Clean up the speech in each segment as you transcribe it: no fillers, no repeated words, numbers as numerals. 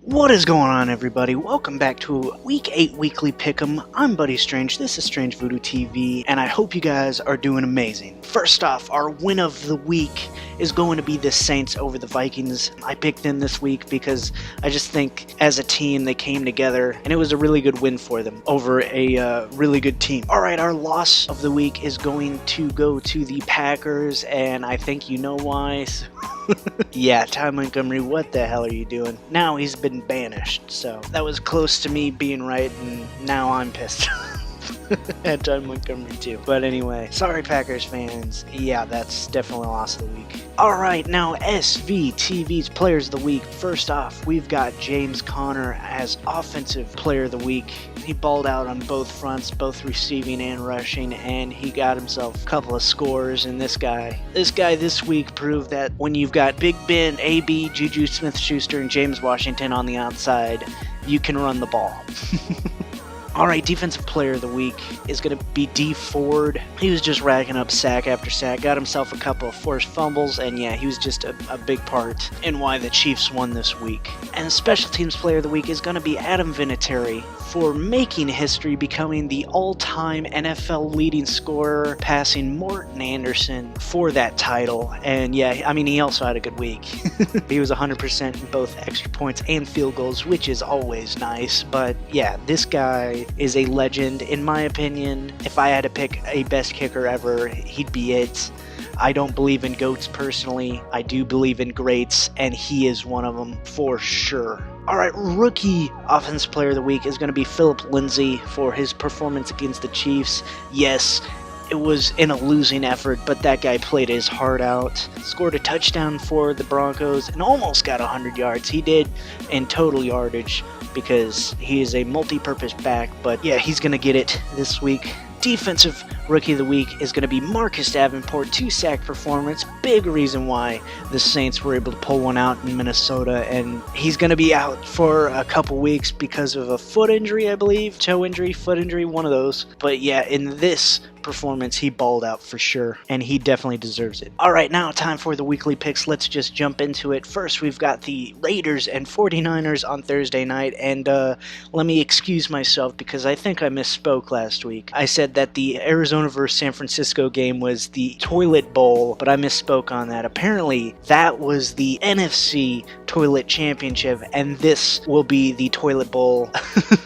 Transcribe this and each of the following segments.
What is going on, everybody? Welcome back to Week 8 Weekly Pick'em. I'm Buddy Strange, this is StrangeVoodooTV, and I hope you guys are doing amazing. First off, our win of the week is going to be the Saints over the Vikings. I picked them this week because I just think as a team they came together, and it was a really good win for them over a really good team. Alright, our loss of the week is going to go to the Packers, and I think you know why. Yeah, Ty Montgomery, what the hell are you doing? Now he's been banished, so that was close to me being right, and now I'm pissed. At Ty Montgomery too. But anyway, sorry Packers fans. Yeah, that's definitely a loss of the week. Alright, now SVTV's Players of the Week. First off, we've got James Conner as Offensive Player of the Week. He balled out on both fronts, both receiving and rushing, and he got himself a couple of scores. And this guy this week proved that when you've got Big Ben, AB, Juju Smith-Schuster, and James Washington on the outside, you can run the ball. Alright, Defensive Player of the Week is going to be D. Ford. He was just racking up sack after sack, got himself a couple of forced fumbles, and yeah, he was just a big part in why the Chiefs won this week. And Special Teams Player of the Week is going to be Adam Vinatieri for making history, becoming the all-time NFL leading scorer, passing Morton Anderson for that title. And yeah, I mean, he also had a good week. He was 100% in both extra points and field goals, which is always nice. But yeah, this guy is a legend in my opinion. If I had to pick a best kicker ever, he'd be it. I don't believe in GOATs personally. I do believe in greats, and he is one of them for sure. Alright, Rookie Offensive Player of the Week is going to be Philip Lindsay for his performance against the Chiefs. Yes, it was in a losing effort, but that guy played his heart out. Scored a touchdown for the Broncos and almost got 100 yards. He did in total yardage because he is a multi-purpose back, but yeah, he's going to get it this week. Defensive Rookie of the Week is going to be Marcus Davenport, 2-sack performance. Big reason why the Saints were able to pull one out in Minnesota, and he's going to be out for a couple weeks because of a foot injury, I believe. Toe injury, foot injury, one of those. But yeah, in this performance, he balled out for sure, and he definitely deserves it. Alright, now time for the weekly picks. Let's just jump into it. First, we've got the Raiders and 49ers on Thursday night, and let me excuse myself because I think I misspoke last week. I said that the Arizona versus San Francisco game was the Toilet Bowl, but I misspoke on that. Apparently, that was the NFC Toilet Championship, and this will be the Toilet Bowl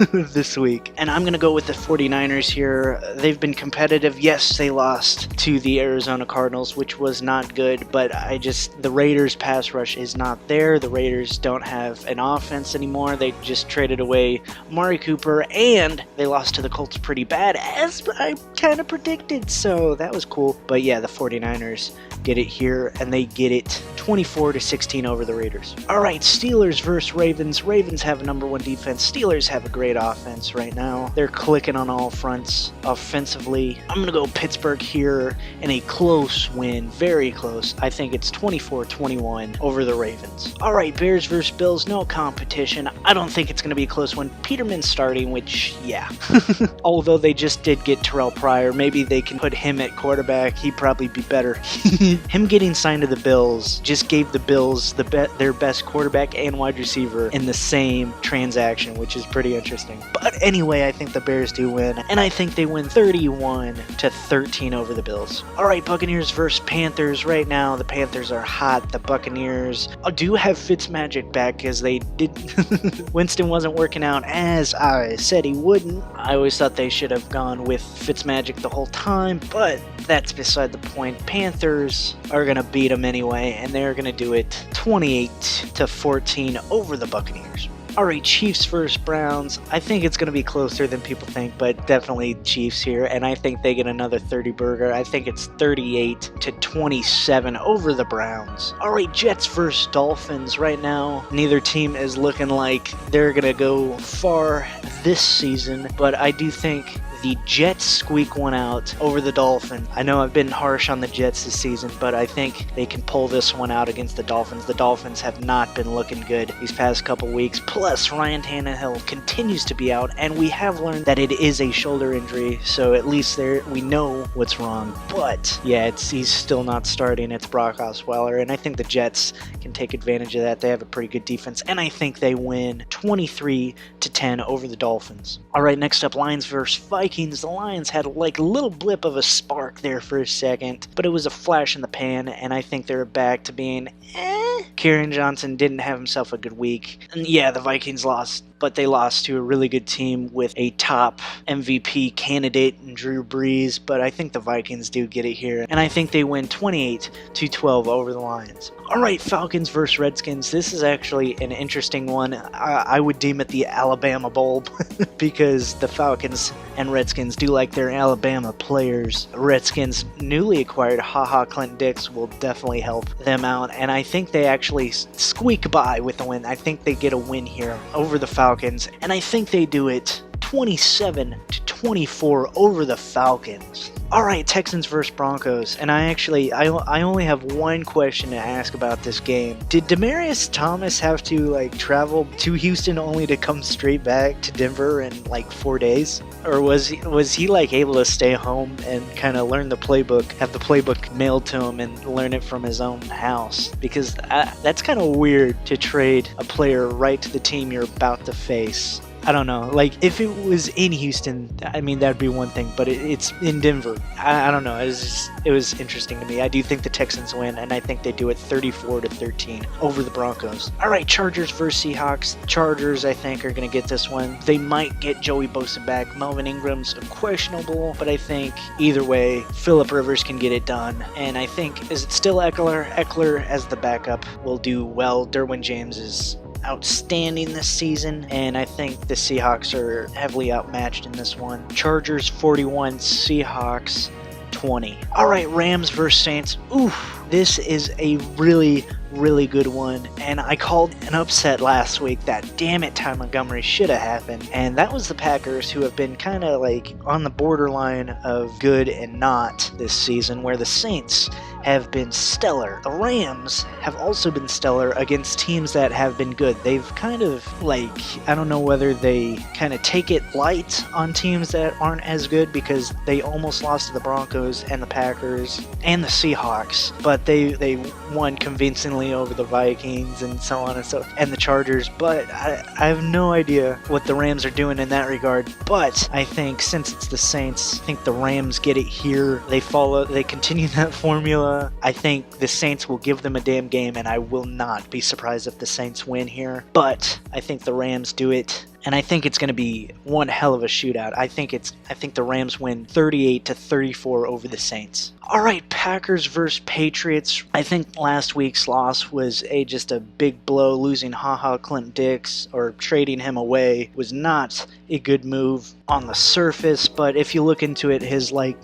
this week. And I'm going to go with the 49ers here. They've been competitive. Yes, they lost to the Arizona Cardinals, which was not good, but the Raiders pass rush is not there. The Raiders don't have an offense anymore. They just traded away Amari Cooper, and they lost to the Colts pretty bad, as I kind of predicted, so that was cool. But yeah, the 49ers get it here, and they get it 24-16 over the Raiders. Alright, Steelers versus Ravens. Ravens have a #1 defense. Steelers have a great offense right now. They're clicking on all fronts offensively. I'm going to go Pittsburgh here in a close win, very close. I think it's 24-21 over the Ravens. Alright, Bears versus Bills, no competition. I don't think it's going to be a close one. Peterman's starting, which, yeah. Although they just did get Terrell Pryor, maybe they can put him at quarterback. He'd probably be better. Him getting signed to the Bills just gave the Bills their best quarterback and wide receiver in the same transaction, which is pretty interesting. But anyway, I think the Bears do win, and I think they win 31-13 over the Bills. Alright, Buccaneers versus Panthers. Right now, the Panthers are hot. The Buccaneers do have Fitzmagic back because they did. Winston wasn't working out as I said he wouldn't. I always thought they should have gone with Fitzmagic the whole time, but that's beside the point. Panthers are going to beat them anyway, and they're going to do it 28-14 over the Buccaneers. Alright, Chiefs versus Browns. I think it's going to be closer than people think, but definitely Chiefs here, and I think they get another 30 burger. I think it's 38-27 over the Browns. Alright, Jets versus Dolphins. Right now, neither team is looking like they're going to go far this season, but I do think the Jets squeak one out over the Dolphins. I know I've been harsh on the Jets this season, but I think they can pull this one out against the Dolphins. The Dolphins have not been looking good these past couple weeks. Plus, Ryan Tannehill continues to be out, and we have learned that it is a shoulder injury, so at least there we know what's wrong. But yeah, he's still not starting. It's Brock Osweiler, and I think the Jets can take advantage of that. They have a pretty good defense, and I think they win 23-10 over the Dolphins. All right, next up, Lions versus Vikings. The Lions had like a little blip of a spark there for a second, but it was a flash in the pan, and I think they're back to being Kieran Johnson didn't have himself a good week. And yeah, the Vikings lost, but they lost to a really good team with a top MVP candidate in Drew Brees, but I think the Vikings do get it here, and I think they win 28-12 over the Lions. All right, Falcons versus Redskins. This is actually an interesting one. I would deem it the Alabama Bowl because the Falcons and Redskins do like their Alabama players. Redskins newly acquired Clinton Dix will definitely help them out, and I think they actually squeak by with a win. I think they get a win here over the Falcons, and I think they do it 27-24 over the Falcons. Alright, Texans versus Broncos, and I only have one question to ask about this game. Did Demaryius Thomas have to travel to Houston only to come straight back to Denver in 4 days? Or was he able to stay home and kind of learn the playbook, have the playbook mailed to him and learn it from his own house? Because that's kind of weird to trade a player right to the team you're about to face. I don't know. If it was in Houston, I mean, that'd be one thing, but it's in Denver. I don't know. It was interesting to me. I do think the Texans win, and I think they do it 34-13 over the Broncos. All right, Chargers versus Seahawks. Chargers, I think, are going to get this one. They might get Joey Bosa back. Melvin Ingram's questionable, but I think either way, Phillip Rivers can get it done. And I think, is it still Eckler? Eckler as the backup will do well. Derwin James is outstanding this season, and I think the Seahawks are heavily outmatched in this one. Chargers 41, Seahawks 20. All right, Rams versus Saints. Oof, this is a really good one, and I called an upset last week that damn it Ty Montgomery should have happened, and that was the Packers, who have been kind of on the borderline of good and not this season, where the Saints have been stellar. The Rams have also been stellar against teams that have been good. They've kind of I don't know whether they kind of take it light on teams that aren't as good, because they almost lost to the Broncos and the Packers and the Seahawks, but they won convincingly over the Vikings and so on and the Chargers. But I have no idea what the Rams are doing in that regard. But I think since it's the Saints, I think the Rams get it here. They continue that formula. I think the Saints will give them a damn game, and I will not be surprised if the Saints win here. But I think the Rams do it, and I think it's going to be one hell of a shootout. I think the Rams win 38-34 over the Saints. All right, Packers versus Patriots. I think last week's loss was just a big blow. Losing Clinton Dix or trading him away was not a good move on the surface, but if you look into it,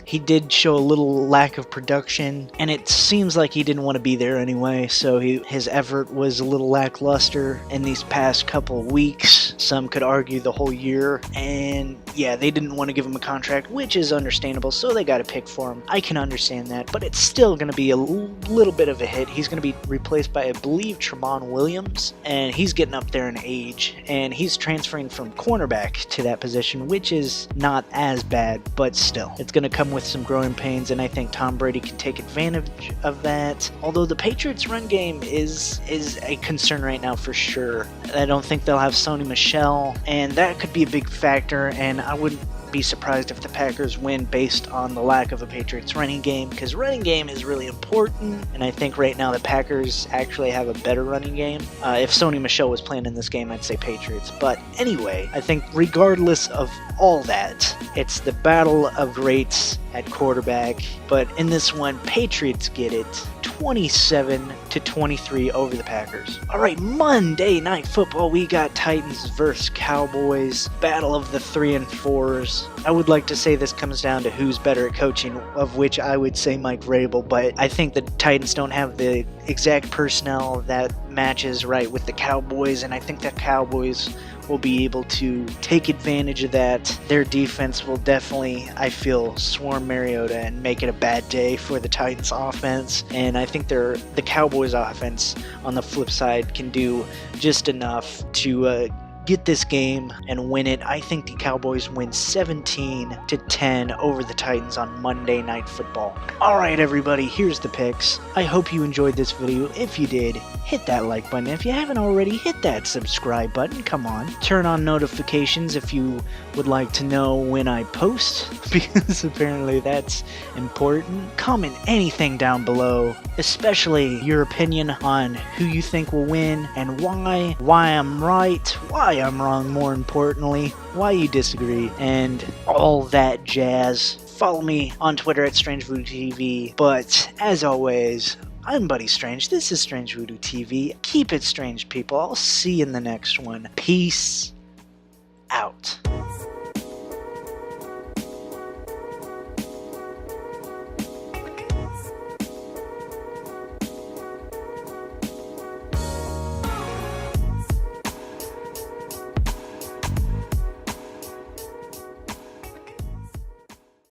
he did show a little lack of production, and it seems like he didn't want to be there anyway, so his effort was a little lackluster in these past couple weeks. Some could argue the whole year, and yeah, they didn't want to give him a contract, which is understandable, so they got a pick for him. I can understand that, but it's still going to be a little bit of a hit. He's going to be replaced by, I believe, Tramon Williams, and he's getting up there in age, and he's transferring from cornerback to that position, which is not as bad, but still, it's going to come with some growing pains, and I think Tom Brady can take advantage of that. Although the Patriots' run game is a concern right now for sure. I don't think they'll have Sony Michel, and that could be a big factor, and I wouldn't be surprised if the Packers win based on the lack of a Patriots running game, because running game is really important, and I think right now the Packers actually have a better running game. If Sony Michel was playing in this game, I'd say Patriots, but anyway, I think regardless of all that, it's the battle of greats at quarterback, but in this one, Patriots get it 27-23 over the Packers. All right, Monday Night Football, we got Titans versus Cowboys, battle of the 3 and 4s. I would like to say this comes down to who's better at coaching, of which I would say Mike Vrabel, but I think the Titans don't have the exact personnel that matches right with the Cowboys, and I think the Cowboys will be able to take advantage of that. Their defense will definitely, I feel, swarm Mariota and make it a bad day for the Titans offense, and I think the Cowboys offense on the flip side can do just enough to get this game and win it. I think the Cowboys win 17-10 over the Titans on Monday Night Football. Alright everybody, here's the picks. I hope you enjoyed this video. If you did, hit that like button. If you haven't already, hit that subscribe button. Come on. Turn on notifications if you would like to know when I post, because apparently that's important. Comment anything down below, especially your opinion on who you think will win and why I'm right, why I'm wrong, more importantly, why you disagree, and all that jazz. Follow me on Twitter at StrangeVoodooTV, but as always, I'm Buddy Strange. This is StrangeVoodooTV. Keep it strange, people. I'll see you in the next one. Peace out.